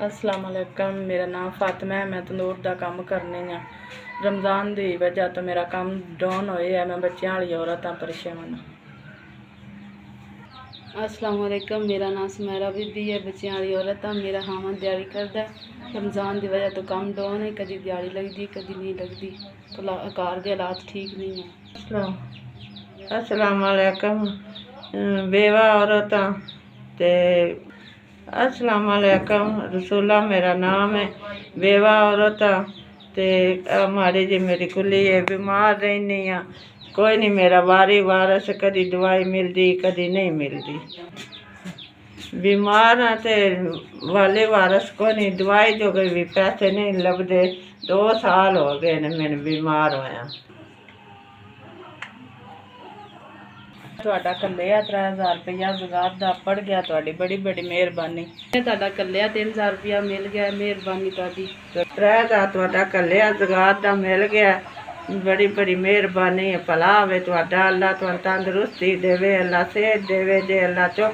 अस्सलाम वालेकुम। मेरा नाम फातिमा है। मैं तंदूर का काम करनी हाँ। रमज़ान की वजह तो मेरा काम डाउन होया है। मैं बच्चों वाली औरत हाँ, परेशान। अस्सलाम वालेकुम। मेरा नाम सुमेरा बीबी है, बच्चों वाली औरत हाँ। मेरा हामन दिहाड़ी करता रमज़ान की वजह तो काम डाउन है, कभी दिहाड़ी लगती कभी नहीं लगती। घर के हालात ठीक नहीं है। अस्सलाम वालेकुम। बेवा औरत ते अस्सलाम वालेकुम। रसूला मेरा नाम है। बेवा औरत ते हमारी जी मेरी कुली है, बीमार रहनी हाँ। कोई नहीं मेरा वारी वारस, कदी दवाई मिलती कदी नहीं मिलती। बीमार हाँ ते वाले वारस को नहीं, दवाई जो भी पैसे नहीं लगते। 2 साल हो गए ने मैंने बीमार होया। ਤੁਹਾਡਾ ਕੱਲਿਆ 3000 रुपया जुगाड़ ਦਾ पड़ गया। ਤੁਹਾਡੀ बड़ी बड़ी मेहरबानी। ਤੁਹਾਡਾ ਕੱਲਿਆ 3000 रुपया मिल गया, मेहरबानी ਤੁਹਾਡੀ। 3000 ਤੁਹਾਡਾ ਕੱਲਿਆ जुगाड़ ਦਾ मिल गया, बड़ी बड़ी मेहरबानी है। भला होवे ਤੁਹਾਡਾ, अल्लाह ਤੁਹਾਨੂੰ तंदुरुस्ती देवे, अल्लाह सेहत देवे, जे अल्लाह चुक